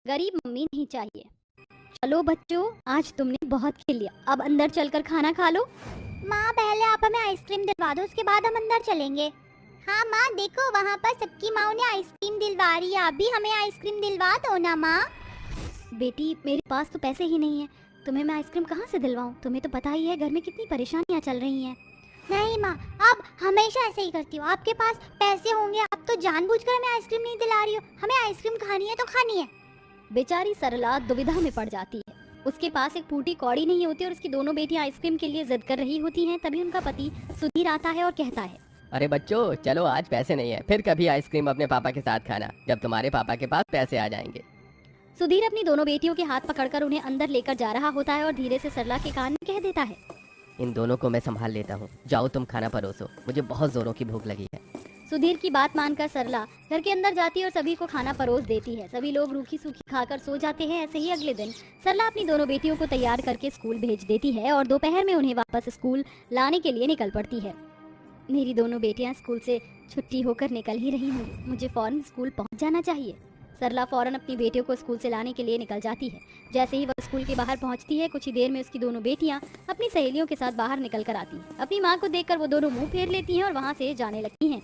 गरीब मम्मी नहीं चाहिए। चलो बच्चों, आज तुमने बहुत खेल लिया, अब अंदर चलकर खाना खा लो। माँ पहले आप हमें आइसक्रीम दिलवा दो, उसके बाद हम अंदर चलेंगे। हाँ माँ, देखो वहाँ पर सबकी माँ ने आइसक्रीम दिलवा रही है, अभी हमें आइसक्रीम दिलवा दो ना माँ। बेटी, मेरे पास तो पैसे ही नहीं है, तुम्हें मैं आइसक्रीम कहाँ से दिलवाऊँ? तुम्हें तो पता ही है घर में कितनी परेशानियाँ चल रही हैं। नहीं माँ, आप हमेशा ऐसे ही करती हो, आपके पास पैसे होंगे, आप तो जानबूझकर हमें आइसक्रीम नहीं दिला रही हो। हमें आइसक्रीम खानी है तो खानी है। बेचारी सरला दुविधा में पड़ जाती है। उसके पास एक फूटी कौड़ी नहीं होती और उसकी दोनों बेटियां आइसक्रीम के लिए जिद कर रही होती हैं। तभी उनका पति सुधीर आता है और कहता है, अरे बच्चों, चलो आज पैसे नहीं है, फिर कभी आइसक्रीम अपने पापा के साथ खाना, जब तुम्हारे पापा के पास पैसे आ जाएंगे। सुधीर अपनी दोनों बेटियों के हाथ पकड़कर उन्हें अंदर लेकर जा रहा होता है और धीरे से सरला के कान में कह देता है, इन दोनों को मैं संभाल लेता हूँ, जाओ तुम खाना परोसो, मुझे बहुत जोरों की भूख लगी है। सुधीर की बात मानकर सरला घर के अंदर जाती है और सभी को खाना परोस देती है। सभी लोग रूखी सूखी खाकर सो जाते हैं। ऐसे ही अगले दिन सरला अपनी दोनों बेटियों को तैयार करके स्कूल भेज देती है और दोपहर में उन्हें वापस स्कूल लाने के लिए निकल पड़ती है। मेरी दोनों बेटियां स्कूल से छुट्टी होकर निकल ही रही होंगी, मुझे फौरन स्कूल पहुंच जाना चाहिए। सरला फौरन अपनी बेटियों को स्कूल से लाने के लिए निकल जाती है। जैसे ही वह स्कूल के बाहर पहुंचती है, कुछ ही देर में उसकी दोनों बेटियां अपनी सहेलियों के साथ बाहर निकल कर आती हैं। अपनी माँ को देखकर वो दोनों मुंह फेर लेती हैं और वहाँ से जाने लगती हैं।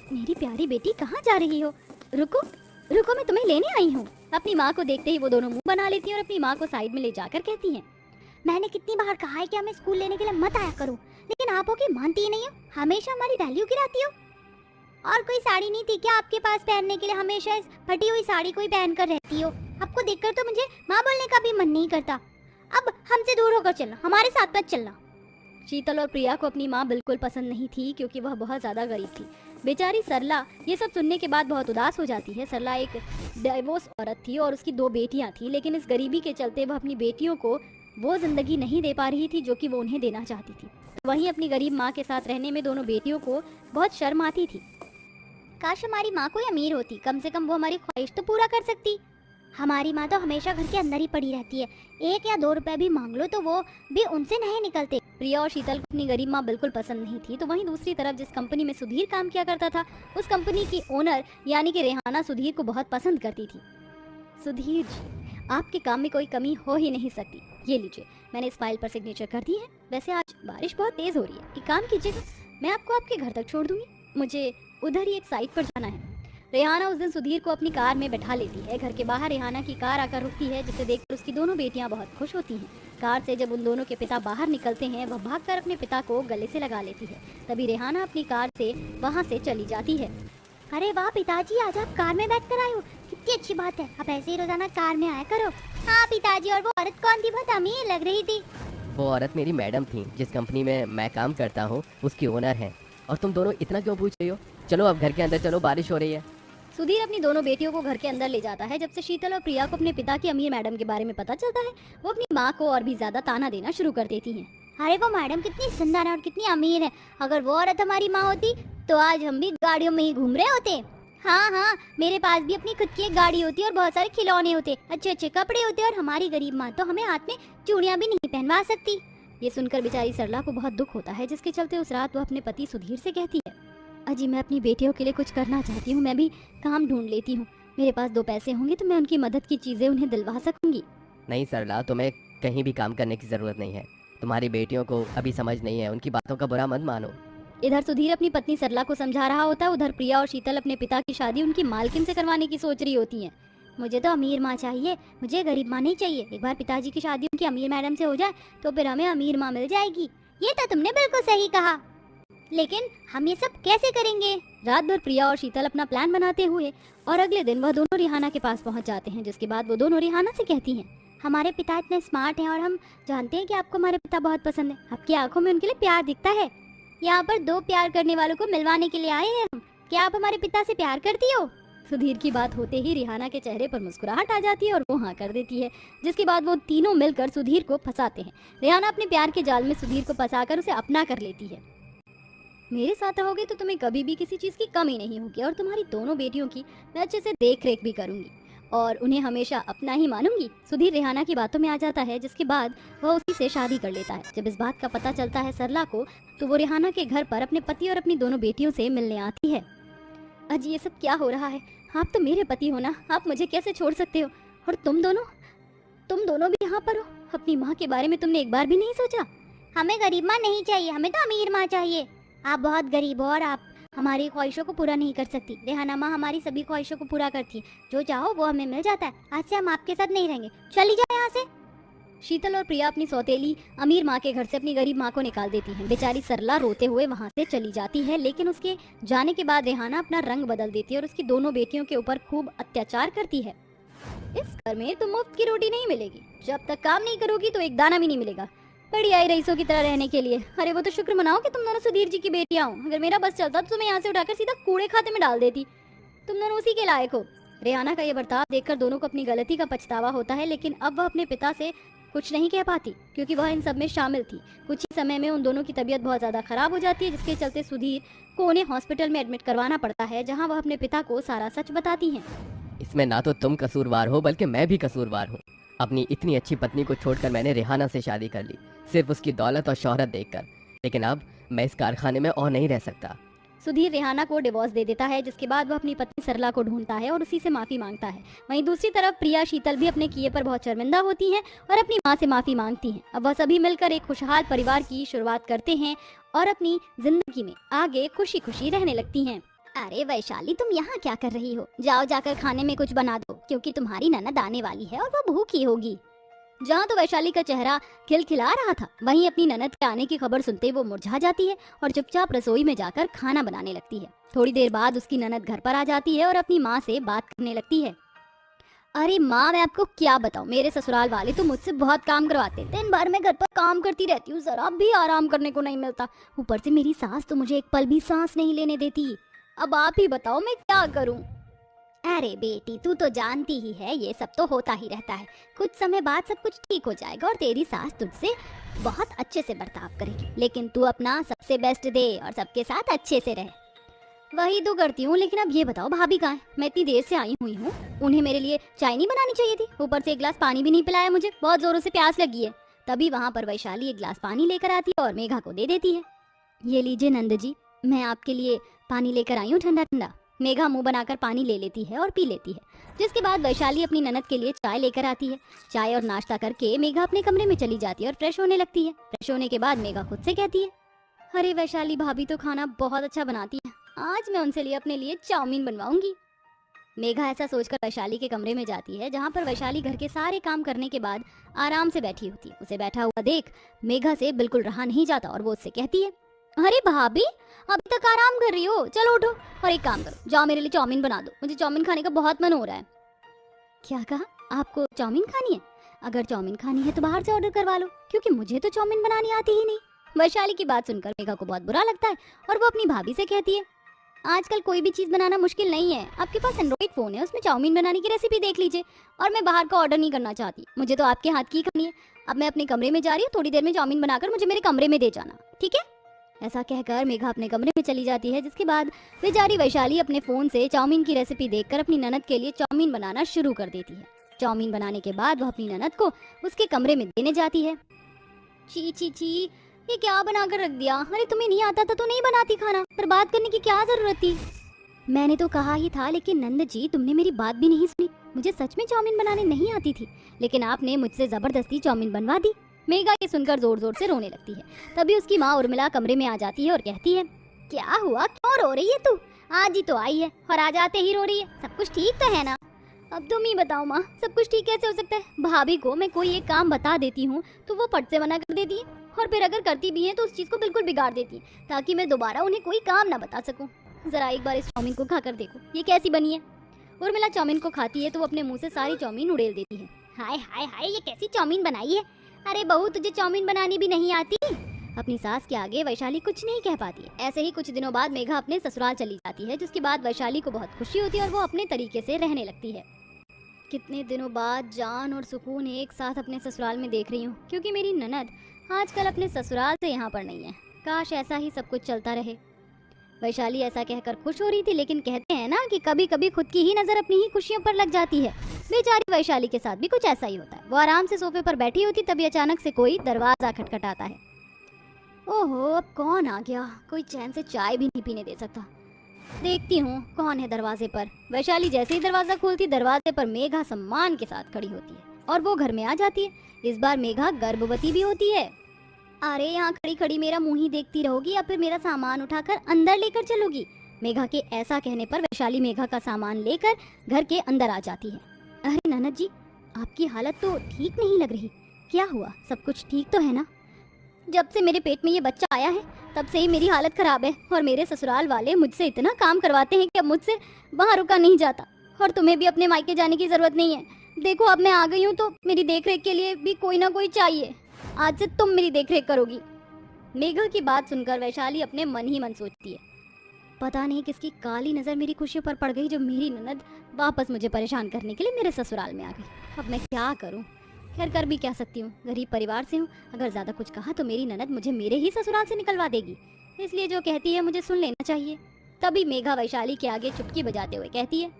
मेरी प्यारी बेटी, कहाँ जा रही हो? रुको रुको, मैं तुम्हें लेने आई हूँ। अपनी माँ को देखते ही वो दोनों मुंह बना लेती हैं और अपनी माँ को साइड में ले जाकर कहती हैं, मैंने कितनी बार कहा है कि हमें स्कूल लेने के लिए मत आया करो, लेकिन आप हो कि मानती ही नहीं हो, हमेशा हमारी वैल्यू गिराती हो। और कोई साड़ी नहीं थी क्या आपके पास पहनने के लिए? हमेशा इस फटी हुई साड़ी को ही पहन कर रहती हो। आपको देखकर तो मुझे माँ बोलने का भी मन नहीं करता। अब हमसे दूर होकर चलना, हमारे साथ मत चलना। शीतल और प्रिया को अपनी माँ बिल्कुल पसंद नहीं थी, क्योंकि वह बहुत ज़्यादा गरीब थी। बेचारी सरला ये सब सुनने के बाद बहुत उदास हो जाती है। सरला एक डिवोर्स औरत थी और उसकी दो बेटियां थी, लेकिन इस गरीबी के चलते वह अपनी बेटियों को वो जिंदगी नहीं दे पा रही थी जो कि वो उन्हें देना चाहती थी। वहीं अपनी गरीब माँ के साथ रहने में दोनों बेटियों को बहुत शर्म आती थी। काश हमारी माँ कोई अमीर होती, कम से कम वो हमारी ख्वाहिश तो पूरा कर सकती। हमारी माँ तो हमेशा घर के अंदर ही पड़ी रहती है, 1 या 2 रुपए भी मांग लो तो वो भी उनसे नहीं निकलते। प्रिया और शीतल को अपनी गरीब माँ बिल्कुल पसंद नहीं थी। तो वहीं दूसरी तरफ जिस कंपनी में सुधीर काम किया करता था, उस कंपनी की ओनर यानी कि रेहाना सुधीर को बहुत पसंद करती थी। सुधीर जी, आपके काम में कोई कमी हो ही नहीं सकती। ये लीजिए, मैंने इस फाइल पर सिग्नेचर कर दी है। वैसे आज बारिश बहुत तेज हो रही है, एक काम कीजिएगा, मैं आपको आपके घर तक छोड़ दूंगी, मुझे उधर ही एक साइट पर जाना है। रेहाना उस दिन सुधीर को अपनी कार में बैठा लेती है। घर के बाहर रेहाना की कार आकर रुकती है, जिसे देखकर उसकी दोनों बेटियां बहुत खुश होती हैं। कार से जब उन दोनों के पिता बाहर निकलते हैं, वह भागकर अपने पिता को गले से लगा लेती है। तभी रेहाना अपनी कार से वहां से चली जाती है। अरे वाह पिताजी, आज आप कार में बैठ कर आए हो, कितनी अच्छी बात है। आप ऐसे ही रोजाना कार में आया करो। हाँ पिताजी, और वो औरत कौन थी? बहुत अमीर लग रही थी। वो औरत मेरी मैडम थी, जिस कंपनी में मैं काम करता हूँ उसकी ओनर है। और तुम दोनों इतना क्यों पूछ रही हो? चलो अब घर के अंदर चलो, बारिश हो रही है। सुधीर अपनी दोनों बेटियों को घर के अंदर ले जाता है। जब से शीतल और प्रिया को अपने पिता की अमीर मैडम के बारे में पता चलता है, वो अपनी माँ को और भी ज्यादा ताना देना शुरू कर देती हैं। अरे वो मैडम कितनी सुंदर है और कितनी अमीर है, अगर वो औरत हमारी माँ होती तो आज हम भी गाड़ियों में ही घूम रहे होते। हाँ हाँ, मेरे पास भी अपनी खुद की एक गाड़ी होती और बहुत सारे खिलौने होते, अच्छे अच्छे कपड़े होते, और हमारी गरीब माँ तो हमें हाथ में चूड़ियाँ भी नहीं पहनवा सकती। ये सुनकर बेचारी सरला को बहुत दुख होता है, जिसके चलते उस रात वो अपने पति सुधीर से कहती है, अजी मैं अपनी बेटियों के लिए कुछ करना चाहती हूँ, मैं भी काम ढूंढ लेती हूँ, मेरे पास 2 पैसे होंगे तो मैं उनकी मदद की चीजें उन्हें दिलवा सकूंगी। नहीं सरला, तुम्हें कहीं भी काम करने की जरूरत नहीं है, तुम्हारी बेटियों को अभी समझ नहीं है, उनकी बातों का बुरा मत मानो। इधर सुधीर अपनी पत्नी सरला को समझा रहा होता है, उधर प्रिया और शीतल अपने पिता की शादी उनकी मालकिन से करवाने की सोच रही होती हैं। मुझे तो अमीर माँ चाहिए, मुझे गरीब माँ नहीं चाहिए। एक बार पिताजी की शादी उनकी अमीर मैडम से हो जाए तो फिर हमें अमीर माँ मिल जाएगी। ये तो तुमने बिल्कुल सही कहा, लेकिन हम ये सब कैसे करेंगे? रात भर प्रिया और शीतल अपना प्लान बनाते हुए और अगले दिन वह दोनों रेहाना के पास पहुंच जाते हैं, जिसके बाद वो दोनों रेहाना से कहती हैं, हमारे पिता इतने स्मार्ट हैं और हम जानते हैं कि आपको हमारे पिता बहुत पसंद है, आपकी आंखों में उनके लिए प्यार दिखता है। यहाँ पर 2 प्यार करने वालों को मिलवाने के लिए आए हैं हम। क्या आप हमारे पिता से प्यार करती हो? सुधीर की बात होते ही रेहाना के चेहरे पर मुस्कुराहट आ जाती है और वो हाँ कर देती है, जिसके बाद वो तीनों मिलकर सुधीर को फंसाते हैं। रेहाना अपने प्यार के जाल में सुधीर को फंसाकर उसे अपना कर लेती है। मेरे साथ रहोगे तो तुम्हें कभी भी किसी चीज की कमी नहीं होगी और तुम्हारी दोनों बेटियों की मैं अच्छे से देख रेख भी करूंगी और उन्हें हमेशा अपना ही मानूंगी। सुधीर रेहाना की बातों में आ जाता है, जिसके बाद वह उसी से शादी कर लेता है। जब इस बात का पता चलता है सरला को, तो वो रेहाना के घर पर अपने पति और अपनी दोनों बेटियों से मिलने आती है। अजी ये सब क्या हो रहा है? आप तो मेरे पति हो ना, आप मुझे कैसे छोड़ सकते हो? और तुम दोनों भी यहाँ पर हो। अपनी माँ के बारे में तुमने एक बार भी नहीं सोचा? हमें गरीब माँ नहीं चाहिए, हमें तो अमीर माँ चाहिए। आप बहुत गरीब हो और आप हमारी ख्वाहिशों को पूरा नहीं कर सकती। रेहाना माँ हमारी सभी ख्वाहिशों को पूरा करती है, जो चाहो वो हमें मिल जाता है। आज से हम आपके साथ नहीं रहेंगे, चली जाओ यहाँ से। शीतल और प्रिया अपनी सौतेली अमीर माँ के घर से अपनी गरीब माँ को निकाल देती हैं। बेचारी सरला रोते हुए वहाँ से चली जाती है, लेकिन उसके जाने के बाद रेहाना अपना रंग बदल देती है और उसकी दोनों बेटियों के ऊपर खूब अत्याचार करती है। इस घर में तुम मुफ्त की रोटी नहीं मिलेगी, जब तक काम नहीं करोगी तो एक दाना भी नहीं मिलेगा। बड़ी आई रईसों की तरह रहने के लिए। अरे वो तो शुक्र मनाओ कि तुम दोनों सुधीर जी की बेटियां हो। अगर मेरा बस चलता तो तुम्हें यहाँ से उठाकर सीधा कूड़े खाते में डाल देती। तुम दोनों उसी के लायक हो। रेहाना का ये बर्ताव देखकर दोनों को अपनी गलती का पछतावा होता है, लेकिन अब वह अपने पिता से कुछ नहीं कह पाती क्योंकि वह इन सब में शामिल थी। कुछ ही समय में उन दोनों की तबीयत बहुत ज्यादा खराब हो जाती है, जिसके चलते सुधीर को उन्हें हॉस्पिटल में एडमिट करवाना पड़ता है, जहाँ वह अपने पिता को सारा सच बताती हैं। इसमें ना तो तुम कसूरवार हो बल्कि मैं भी कसूरवार हूँ। अपनी इतनी अच्छी पत्नी को छोड़कर मैंने रेहाना से शादी कर ली, सिर्फ उसकी दौलत और शोहरत देखकर। लेकिन अब मैं इस कारखाने में और नहीं रह सकता। सुधीर रेहाना को डिवोर्स दे देता है, जिसके बाद वह अपनी पत्नी सरला को ढूंढता है और उसी से माफी मांगता है। वहीं दूसरी तरफ प्रिया शीतल भी अपने किए पर बहुत शर्मिंदा होती हैं और अपनी माँ से माफी मांगती हैं। अब वह सभी मिलकर एक खुशहाल परिवार की शुरुआत करते हैं और अपनी जिंदगी में आगे खुशी खुशी रहने लगती हैं। अरे वैशाली, तुम यहाँ क्या कर रही हो? जाओ जाकर खाने में कुछ बना दो, क्योंकि तुम्हारी ननद आने वाली है और वो भूखी होगी। जहाँ तो वैशाली का चेहरा खिलखिला रहा था, वहीं अपनी ननद के आने की खबर सुनते वो मुरझा जाती है और चुपचाप रसोई में जाकर खाना बनाने लगती है। थोड़ी देर बाद उसकी ननद घर पर आ जाती है और अपनी माँ से बात करने लगती है। अरे माँ, मैं आपको क्या बताऊँ, मेरे ससुराल वाले तो मुझसे बहुत काम करवाते। दिन भर मैं घर पर काम करती रहती हूँ, जरा भी आराम करने को नहीं मिलता। ऊपर से मेरी सास तो मुझे एक पल भी सांस नहीं लेने देती। अब आप ही बताओ मैं क्या करूँ? अरे बेटी, तू तो जानती ही है ये सब तो होता ही रहता है। कुछ समय बाद सब कुछ ठीक हो जाएगा और तेरी सास तुझसे बहुत अच्छे से बर्ताव करेगी, लेकिन तू अपना सबसे बेस्ट दे और सबके साथ अच्छे से रहे। वही तो करती हूँ, लेकिन अब ये बताओ भाभी कहाँ है? मैं इतनी देर से आई हुई हूँ, उन्हें मेरे लिए चाय नहीं बनानी चाहिए थी? ऊपर से एक गिलास पानी भी नहीं पिलाया मुझे, बहुत जोरों से प्यास लगी है। तभी वहाँ पर वैशाली एक गिलास पानी लेकर आती है और मेघा को दे देती है। ये लीजिए नंद जी, मैं आपके लिए पानी लेकर आई हूँ ठंडा ठंडा। मेघा मुंह बनाकर पानी ले लेती है और पी लेती है, जिसके बाद वैशाली अपनी ननद के लिए चाय लेकर आती है। चाय और नाश्ता करके मेघा अपने कमरे में चली जाती है और फ्रेश होने लगती है। फ्रेश होने के बाद मेघा खुद से कहती है, अरे वैशाली भाभी तो खाना बहुत अच्छा बनाती है, आज मैं उनसे लिए अपने लिए चाउमीन बनवाऊंगी। मेघा ऐसा सोचकर वैशाली के कमरे में जाती है, जहाँ पर वैशाली घर के सारे काम करने के बाद आराम से बैठी होती है। उसे बैठा हुआ देख मेघा से बिल्कुल रहा नहीं जाता और वो उससे कहती है, अरे भाभी, अभी तक आराम कर रही हो, चलो उठो और एक काम करो, जाओ मेरे लिए चाउमीन बना दो, मुझे चाउमीन खाने का बहुत मन हो रहा है। क्या कहा? आपको चाउमीन खानी है? अगर चाउमीन खानी है तो बाहर से ऑर्डर करवा लो, क्योंकि मुझे तो चाउमीन बनानी आती ही नहीं। वैशाली की बात सुनकर मेघा को बहुत बुरा लगता है और वो अपनी भाभी से कहती है, आजकल कोई भी चीज बनाना मुश्किल नहीं है, आपके पास एंड्रॉइड फोन है, उसमें चाउमीन बनाने की रेसिपी देख लीजिए। और मैं बाहर का ऑर्डर नहीं करना चाहती, मुझे तो आपके हाथ की ही खानी है। अब मैं अपने कमरे में जा रही हूँ, थोड़ी देर में चाउमीन बनाकर मुझे मेरे कमरे में दे जाना, ठीक है? ऐसा कहकर मेघा अपने कमरे में चली जाती है, जिसके बाद बेचारी वैशाली अपने फोन से चाउमीन की रेसिपी देखकर अपनी ननद के लिए चाउमीन बनाना शुरू कर देती है। चाउमीन बनाने के बाद वह अपनी ननद को उसके कमरे में देने जाती है। ची ची ची, ये क्या बनाकर रख दिया? अरे तुम्हें नहीं आता था तो नहीं बनाती खाना, बर्बाद करने की क्या जरूरत थी? मैंने तो कहा ही था, लेकिन नंद जी तुमने मेरी बात भी नहीं सुनी। मुझे सच में चाउमीन बनाने नहीं आती थी, लेकिन आपने मुझसे जबरदस्ती चाउमीन बनवा दी। मेघा ये सुनकर जोर जोर से रोने लगती है। तभी उसकी माँ उर्मिला कमरे में आ जाती है और कहती है, क्या हुआ, क्यों रो रही है तू? आज ही तो आई है और आ जाते ही रो रही है, सब कुछ ठीक तो है ना? अब तुम ही बताओ माँ, सब कुछ ठीक कैसे हो सकता है? भाभी को मैं कोई एक काम बता देती हूँ तो वो फट से मना कर देती है, और फिर अगर करती भी है तो उस चीज को बिल्कुल बिगाड़ देती है, ताकि मैं दोबारा उन्हें कोई काम ना बता सकूं। जरा एक बार इस चाउमीन को खाकर देखो, ये कैसी बनी है। उर्मिला चाउमीन को खाती है तो वो अपने मुंह से सारी चाउमीन उड़ेल देती है। हाय हाय हाय, ये कैसी चाउमीन बनाई है? अरे बहू, तुझे चाउमीन बनानी भी नहीं आती? अपनी सास के आगे वैशाली कुछ नहीं कह पाती है। ऐसे ही कुछ दिनों बाद मेघा अपने ससुराल चली जाती है, जिसके बाद वैशाली को बहुत खुशी होती है और वो अपने तरीके से रहने लगती है। कितने दिनों बाद जान और सुकून एक साथ अपने ससुराल में देख रही हूँ, क्योंकि मेरी ननद आजकल अपने ससुराल से यहाँ पर नहीं है। काश ऐसा ही सब कुछ चलता रहे। वैशाली ऐसा कहकर खुश हो रही थी, लेकिन कहते हैं ना कि कभी कभी खुद की ही नजर अपनी ही खुशियों पर लग जाती है। बेचारी वैशाली के साथ भी कुछ ऐसा ही होता है। वो आराम से सोफे पर बैठी होती, तभी अचानक से कोई दरवाजा खटखटाता है। ओहो, अब कौन आ गया? कोई चैन से चाय भी नहीं पीने दे सकता। देखती हूँ कौन है दरवाजे पर। वैशाली जैसे ही दरवाजा खोलती, दरवाजे पर मेघा सम्मान के साथ खड़ी होती है और वो घर में आ जाती है। इस बार मेघा गर्भवती भी होती है। अरे यहाँ खड़ी खड़ी मेरा मुंह ही देखती रहोगी या फिर मेरा सामान उठाकर अंदर लेकर चलोगी? मेघा के ऐसा कहने पर वैशाली मेघा का सामान लेकर घर के अंदर आ जाती है। अरे ननद जी, आपकी हालत तो ठीक नहीं लग रही, क्या हुआ? सब कुछ ठीक तो है ना? जब से मेरे पेट में ये बच्चा आया है तब से ही मेरी हालत खराब है और मेरे ससुराल वाले मुझसे इतना काम करवाते हैं कि अब मुझसे वहाँ रुका नहीं जाता। और तुम्हें भी अपने मायके जाने की जरूरत नहीं है। देखो अब मैं आ गई हूँ तो मेरी देखरेख के लिए भी कोई ना कोई चाहिए। आज से तुम मेरी देखरेख करोगी। मेघा की बात सुनकर वैशाली अपने मन ही मन सोचती है, पता नहीं किसकी काली नजर मेरी खुशियों पर पड़ गई जो मेरी ननद वापस मुझे परेशान करने के लिए मेरे ससुराल में आ गई। अब मैं क्या करूं? खैर कर भी क्या सकती हूँ, गरीब परिवार से हूँ। अगर ज्यादा कुछ कहा तो मेरी ननद मुझे मेरे ही ससुराल से निकलवा देगी, इसलिए जो कहती है मुझे सुन लेना चाहिए। तभी मेघा वैशाली के आगे चुटकी बजाते हुए कहती है,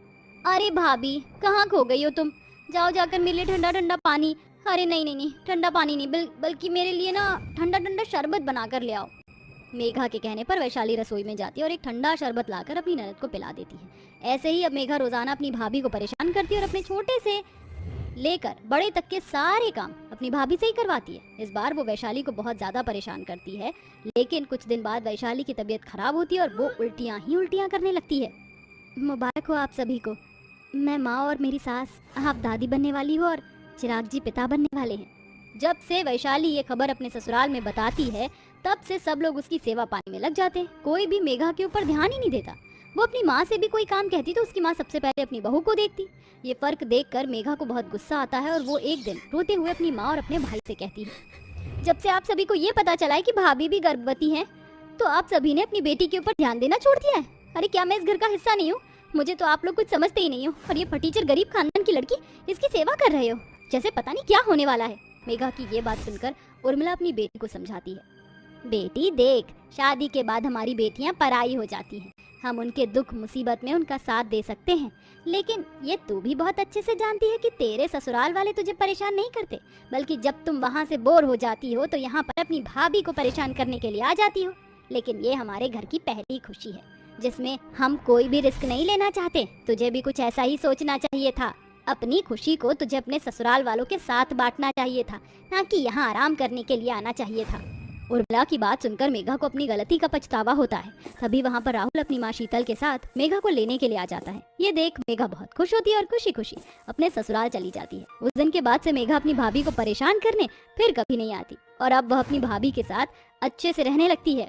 अरे भाभी कहाँ खो गई हो तुम? जाओ जाकर मेरे लिए ठंडा ठंडा पानी, अरे नहीं नहीं नहीं ठंडा पानी नहीं, बल्कि मेरे लिए ना ठंडा ठंडा शरबत बना कर ले आओ। मेघा के कहने पर वैशाली रसोई में जाती है और एक ठंडा शरबत लाकर अपनी ननद को पिला देती है। ऐसे ही अब मेघा रोजाना अपनी भाभी को परेशान करती है और अपने छोटे से लेकर बड़े तक के सारे काम अपनी भाभी से ही करवाती है। इस बार वो वैशाली को बहुत ज्यादा परेशान करती है, लेकिन कुछ दिन बाद वैशाली की तबीयत खराब होती है और वो उल्टियां ही उल्टियां करने लगती है। मुबारक हो आप सभी को, मैं माँ और मेरी सास, आप दादी बनने वाली हो और चिराग जी पिता बनने वाले हैं। जब से वैशाली ये खबर अपने ससुराल में बताती है तब से सब लोग उसकी सेवा पानी में लग जाते हैं। कोई भी मेघा के ऊपर ध्यान ही नहीं देता। वो अपनी माँ से भी कोई काम कहती तो उसकी माँ सबसे पहले अपनी बहू को देखती। ये फर्क देखकर मेघा को बहुत गुस्सा आता है और वो एक दिन रोते हुए अपनी माँ और अपने भाई से कहती है, जब से आप सभी को ये पता चला है कि भाभी भी गर्भवती हैं, तो आप सभी ने अपनी बेटी के ऊपर ध्यान देना छोड़ दिया है। अरे क्या मैं इस घर का हिस्सा नहीं हूँ? मुझे तो आप लोग कुछ समझते ही नहीं हो। और ये फटीचर गरीब खानदान की लड़की, इसकी सेवा कर रहे हो जैसे पता नहीं क्या होने वाला है। मेघा की ये बात सुनकर उर्मिला अपनी बेटी को समझाती है, बेटी देख, शादी के बाद हमारी बेटियां पराई हो जाती हैं। हम उनके दुख मुसीबत में उनका साथ दे सकते हैं, लेकिन ये तू भी बहुत अच्छे से जानती है कि तेरे ससुराल वाले तुझे परेशान नहीं करते, बल्कि जब तुम वहाँ से बोर हो जाती हो तो यहाँ पर अपनी भाभी को परेशान करने के लिए आ जाती हो। लेकिन ये हमारे घर की पहली खुशी है जिसमें हम कोई भी रिस्क नहीं लेना चाहते। तुझे भी कुछ ऐसा ही सोचना चाहिए था। अपनी खुशी को तुझे अपने ससुराल वालों के साथ बांटना चाहिए था, ना कि यहाँ आराम करने के लिए आना चाहिए था। उर्मिला की बात सुनकर मेघा को अपनी गलती का पछतावा होता है। तभी वहाँ पर राहुल अपनी माँ शीतल के साथ मेघा को लेने के लिए आ जाता है। ये देख मेघा बहुत खुश होती है और खुशी खुशी अपने ससुराल चली जाती है। उस दिन के बाद से मेघा अपनी भाभी को परेशान करने फिर कभी नहीं आती और अब वह अपनी भाभी के साथ अच्छे से रहने लगती है।